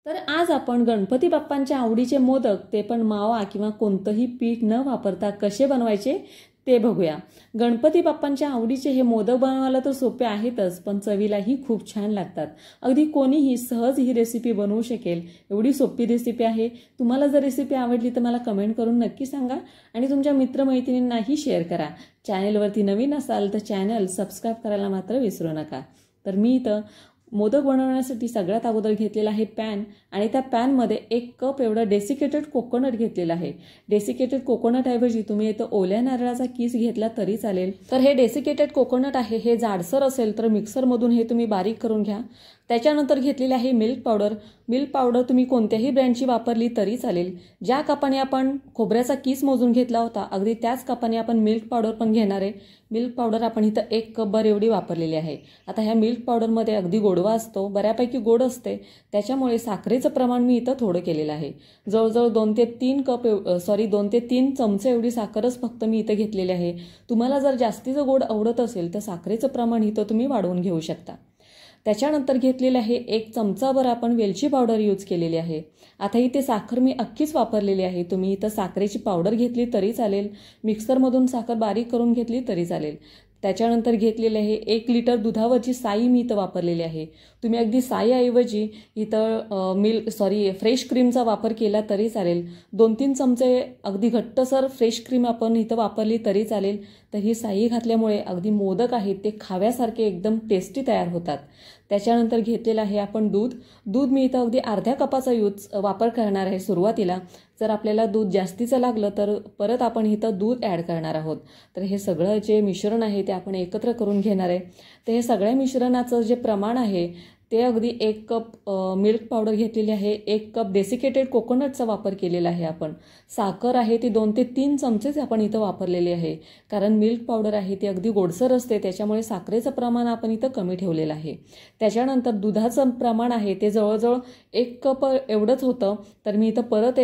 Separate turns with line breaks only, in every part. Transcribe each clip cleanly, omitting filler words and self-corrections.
तर आज आपण गणपती बाप्पांच्या आवडीचे मोदक ते पण मावा किंवा कोणतंही पीठ न वापरता कसे बनवायचे ते बघूया। गणपती बाप्पांच्या आवडीचे हे मोदक बनवायला तर सोपे आहेतच, पण चवीलाही खूप छान लागतात। अगदी कोणीही सहज ही रेसिपी बनवू शकेल एवढी सोपी रेसिपी आहे। तुम्हाला जर रेसिपी आवडली तर मला कमेंट करून नक्की सांगा आणि तुमच्या मित्रमैत्रिणींनाही शेअर करा। चॅनलवरती नवीन असाल तर चॅनल सबस्क्राइब करायला मात्र विसरू नका। तर मी इथं मोदक बनवण्यासाठी सगळ्यात अगोदर घेतलेला आहे पॅन आणि त्या पॅनमध्ये 1 कप एवढं डेसिकेटेड कोकोनट घेतलेला आहे। डेसिकेटेड कोकोनट ऐवजी तुम्ही इथं ओल्या नारळाचा किस घेतला तरी चालेल। तर हे डेसिकेटेड कोकोनट आहे, हे जाडसर असेल तर मिक्सरमधून हे तुम्ही बारीक करून घ्या। त्याच्यानंतर घेतलेली आहे मिल्क पावडर। मिल्क पावडर तुम्ही कोणत्याही ब्रँडची वापरली तरी चालेल। ज्या कपाने आपण खोबऱ्याचा किस मोजून घेतला होता अगदी त्याच कपाने आपण मिल्क पावडर पण घेणार आहे। मिल्क पावडर आपण इथं 1 कपभर एवढी वापरलेली आहे। आता ह्या मिल्क पावडरमध्ये अगदी गोडवा असतो, बऱ्यापैकी गोड असते, त्याच्यामुळे साखरेचं प्रमाण मी इथं थोडं केलेलं आहे। जवळजवळ 2 ते 3 चमचे एवढी साखरच फक्त मी इथं घेतलेली आहे। तुम्हाला जर जास्तीचं गोड आवडत असेल तर साखरेचं प्रमाण इथं तुम्ही वाढवून घेऊ शकता। त्याच्यानंतर घेतलेले आहे 1 चमचाभर आपण वेलची पावडर यूज केलेली आहे। आता इथे साखर मी अख्खीच वापरलेली आहे, तुम्ही इथं साखरेची पावडर घेतली तरी चालेल, मिक्सरमधून साखर बारीक करून घेतली तरी चालेल। त्याच्यानंतर घेतलेले आहे 1 लिटर दुधावरची साई मी इथं वापरलेली आहे। तुम्ही अगदी साईऐवजी इथं फ्रेश क्रीमचा वापर केला तरी चालेल। 2-3 चमचे अगदी घट्टसर फ्रेश क्रीम आपण इथं वापरली तरी चालेल। तर ही साई घातल्यामुळे अगदी मोदक आहेत ते खाव्यासारखे एकदम टेस्टी तयार होतात। त्याच्यानंतर घेतलेलं आहे आपण दूध मी इथं अगदी अर्ध्या कपाचा वापर करणार आहे सुरुवातीला। जर आपल्याला दूध जास्तीचं लागलं तर परत आपण इथं दूध ॲड करणार आहोत। तर हे सगळं जे मिश्रण आहे ते आपण एकत्र करून घेणार आहे। तर हे सगळ्या मिश्रणाचं जे प्रमाण आहे ते अगदी 1 कप मिल्क पावडर घेतलेली आहे, 1 कप डेसिकेटेड कोकोनटचा वापर केलेला आहे आपण। साखर आहे ती 2 ते 3 चमचेच आपण इथं वापरलेली आहे, कारण मिल्क पावडर आहे ती अगदी गोडसर असते, त्याच्यामुळे साखरेचं प्रमाण आपण इथं कमी ठेवलेलं आहे। त्याच्यानंतर दुधाचं प्रमाण आहे ते जवळजवळ 1 कप एवढंच होतं, तर मी इथं परत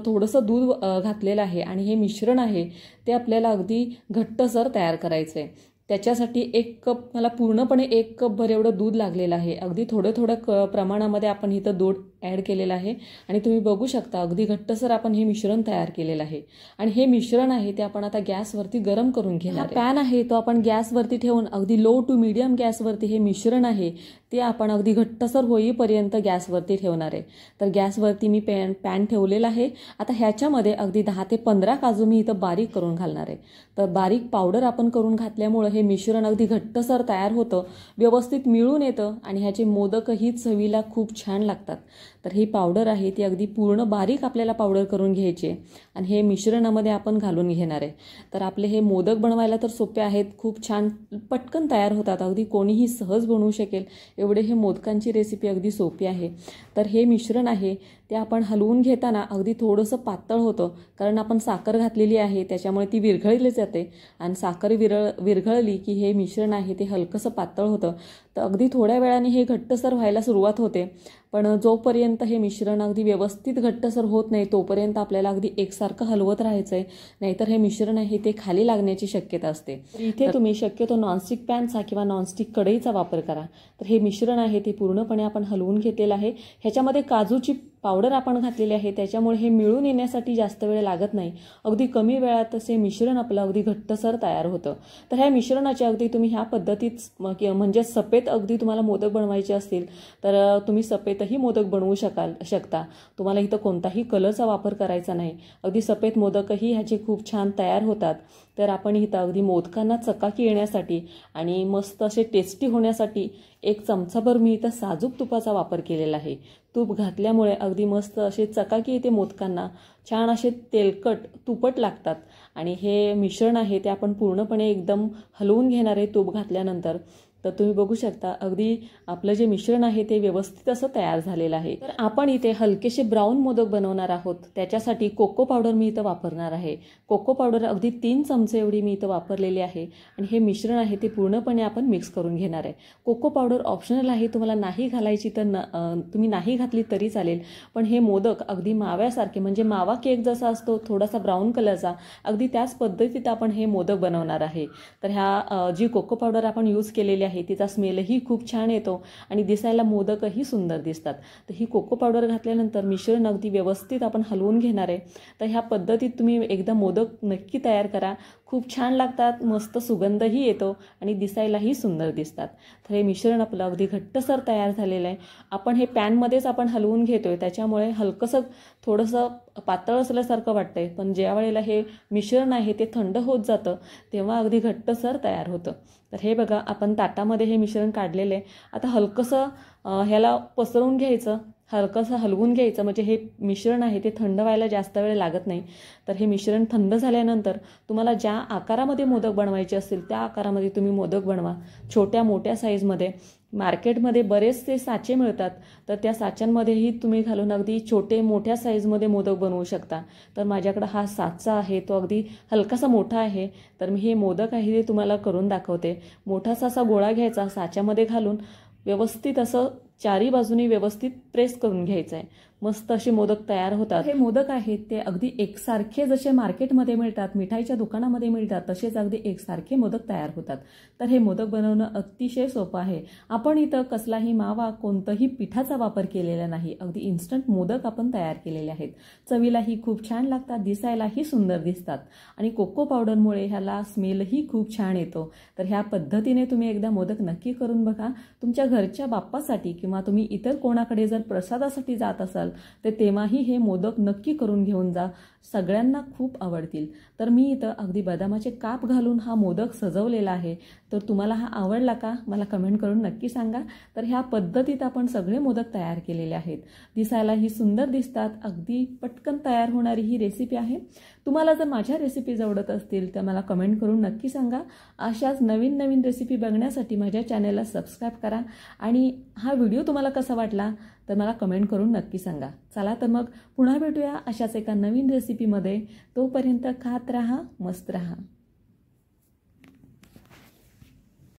थोडंसं दूध घातलेलं आहे आणि हे मिश्रण आहे ते आपल्याला अगदी घट्टसर तयार करायचं आहे। त्याच्यासाठी 1 कप मला पूर्णपणे 1 कपभर एवढं दूध लागलेलं आहे। अगदी थोडं प्रमाणामध्ये आपण इथं दूध ॲड केलेलं आहे आणि तुम्ही बघू शकता अगदी घट्टसर आपण हे मिश्रण तयार केलेलं आहे। आणि हे मिश्रण आहे ते आपण आता गॅसवरती गरम करून घेणार आहे। पॅन आहे तो आपण गॅसवरती ठेवून अगदी लो टू मीडियम गॅसवरती हे मिश्रण आहे ते आपण अगदी घट्टसर होईपर्यंत गॅसवरती ठेवणार आहे। तर गॅसवरती मी पॅन ठेवलेला आहे। आता ह्याच्यामध्ये अगदी 10 ते 15 काजू मी इथं बारीक करून घालणार आहे। तर बारीक पावडर आपण करून घातल्यामुळे हे मिश्रण अगदी घट्टसर तयार होतं, व्यवस्थित मिळून येतं आणि ह्याचे मोदकही चवीला खूप छान लागतात। तर ही पावडर आहे ती अगदी पूर्ण बारीक आपल्याला पावडर करून घ्यायची आणि हे मिश्रणामध्ये आपण घालून घेणार आहे। तर आपले हे मोदक बनवायला तर सोपे आहेत, खूप छान पटकन तयार होतात, अगदी कोणीही सहज बनवू शकेल एवढे हे मोदकांची रेसिपी अगदी सोपी आहे। तर हे मिश्रण आहे ते आपण हलवून घेताना अगदी थोडंसं पातळ होतं, कारण आपण साखर घातलेली आहे त्याच्यामुळे ती विरघळली जाते आणि साखर विरघळली की हे मिश्रण आहे ते हलकंसं पातळ होतं। तर अगदी थोड्या वेळाने हे घट्टसर व्हायला सुरुवात होते, पण जोपर्यंत हे मिश्रण अगदी व्यवस्थित घट्टसर होत नाही तोपर्यंत आपल्याला अगदी एकसारखं हलवत राहायचं आहे, नाहीतर हे मिश्रण आहे ते खाली लागण्याची शक्यता असते। इथे तुम्ही शक्यतो नॉनस्टिक पॅनचा किंवा नॉनस्टिक कढईचा वापर करा। तर हे मिश्रण आहे ते पूर्णपणे आपण हलवून घेतलेलं आहे। ह्याच्यामध्ये काजूची पावडर आपण घातलेली आहे त्याच्यामुळे हे मिळून येण्यासाठी जास्त वेळ लागत नाही, अगदी कमी वेळातच हे मिश्रण आपलं अगदी घट्टसर तयार होतं। तर ह्या मिश्रणाचे अगदी तुम्ही ह्या पद्धतीत म्हणजे सफेद अगदी तुम्हाला मोदक बनवायचे असतील तर तुम्ही सफेदही मोदक बनवू शकता। तुम्हाला इथं कोणताही कलरचा वापर करायचा नाही, अगदी सफेद मोदकही ह्याचे खूप छान तयार होतात। तर आपण इथं अगदी मोदकांना चकाकी येण्यासाठी आणि मस्त असे टेस्टी होण्यासाठी 1 चमचाभर मी इथं साजूक तुपाचा वापर केलेला आहे। तूप घातल्यामुळे अगदी मस्त असे चकाकी येते मोदकांना, छान असे तेलकट तुपट लागतात आणि हे मिश्रण आहे ते आपण पूर्णपणे एकदम हलवून घेणार आहे तूप घातल्यानंतर। तर तुम्ही बघू शकता अगदी आपलं जे मिश्रण आहे ते व्यवस्थित असं तयार झालेलं आहे। तर आपण इथे हलकेसे ब्राऊन मोदक बनवणार आहोत, त्याच्यासाठी कोको पावडर मी इथं वापरणार आहे। कोको पावडर अगदी 3 चमचे एवढी मी इथं वापरलेली आहे आणि हे मिश्रण आहे ते पूर्णपणे आपण मिक्स करून घेणार आहे। कोको पावडर ऑप्शनल आहे, तुम्हाला नाही घालायची तर तुम्ही नाही घातली तरी चालेल, पण हे मोदक अगदी माव्यासारखे म्हणजे मावा केक जसा असतो थोडासा ब्राऊन कलरचा अगदी त्याच पद्धतीत आपण हे मोदक बनवणार आहे। तर ह्या जी कोको पावडर आपण यूज केलेली आहे आहे तिचा स्मेलही खूप छान येतो आणि दिसायला मोदकही सुंदर दिसतात. तर ही कोको पावडर घातल्यानंतर मिश्रण अगदी व्यवस्थित आपण हलवून घेणार आहे. तर ह्या पद्धतीत तुम्ही एकदा मोदक नक्की तयार करा. खूप छान लागतात, मस्त सुगंधही येतो आणि दिसायलाही सुंदर दिसतात. तर हे मिश्रण आपलं अगदी घट्टसर तयार झालेलं आहे. आपण हे पॅनमध्येच आपण हलवून घेतोय, त्याच्यामुळे हलकंसं थोडंसं पातळ असल्यासारखं वाटतंय, पण ज्या वेळेला हे मिश्रण आहे ते थंड होत जातं तेव्हा अगदी घट्टसर तयार होतं. तर हे बघा, आपण ताटामध्ये हे मिश्रण काढलेलं आहे. आता हलकंसं ह्याला पसरवून घ्यायचं, हलकंसं हलवून घ्यायचं, म्हणजे हे मिश्रण आहे ते थंड व्हायला जास्त वेळ लागत नाही. तर हे मिश्रण थंड झाल्यानंतर तुम्हाला ज्या आकारामध्ये मोदक बनवायचे असतील त्या आकारामध्ये तुम्ही मोदक बनवा. छोट्या मोठ्या साईजमध्ये मार्केटमध्ये बरेचसे साचे मिळतात, तर त्या साच्यांमध्येही तुम्ही घालून अगदी छोटे मोठ्या साईजमध्ये मोदक बनवू शकता. तर माझ्याकडं हा साचा आहे, तो अगदी हलकासा मोठा आहे. तर मी हे मोदक आहे ते तुम्हाला करून दाखवते. मोठासा असा गोळा घ्यायचा, साच्यामध्ये घालून व्यवस्थित असं चारी बाजूनी व्यवस्थित प्रेस करून घ्यायचं आहे. मस्त असे मोदक तयार होतात. हे मोदक आहेत ते अगदी एकसारखे जसे मार्केटमध्ये मिळतात, मिठाईच्या दुकानामध्ये मिळतात, तसेच अगदी एकसारखे मोदक तयार होतात. तर हे मोदक बनवणं अतिशय सोपं आहे. आपण इथं कसलाही मावा, कोणतंही पिठाचा वापर केलेला नाही. अगदी इन्स्टंट मोदक आपण तयार केलेले आहेत. चवीलाही खूप छान लागतात, दिसायलाही सुंदर दिसतात आणि कोको पावडरमुळे ह्याला स्मेलही खूप छान येतो. तर ह्या पद्धतीने तुम्ही एकदा मोदक नक्की करून बघा. तुमच्या घरच्या बाप्पासाठी किंवा तुम्ही इतर कोणाकडे जर प्रसादासाठी जात असाल तर तेव्हाही हे मोदक नक्की करून घेऊन जा. सगळ्यांना खूप आवडतील. तर मी इथं अगदी बदामाचे काप घालून हा मोदक सजवलेला आहे. तर तुम्हाला हा आवडला का, मला कमेंट करून नक्की सांगा. तर ह्या पद्धतीत आपण सगळे मोदक तयार केलेले आहेत. दिसायलाही सुंदर दिसतात, अगदी पटकन तयार होणारी ही रेसिपी आहे. तुम्हाला जर माझ्या रेसिपीज आवडत असतील तर मला कमेंट करून नक्की सांगा. अशाच नवीन नवीन रेसिपी बघण्यासाठी माझ्या चॅनेलला सबस्क्राईब करा आणि हा व्हिडिओ तुम्हाला कसा वाटला तर मला कमेंट करून नक्की सांगा. चला तर मग पुन्हा भेटूया अशाच एका नवीन रेसिपीमध्ये. तोपर्यंत खात राहा, मस्त राहा.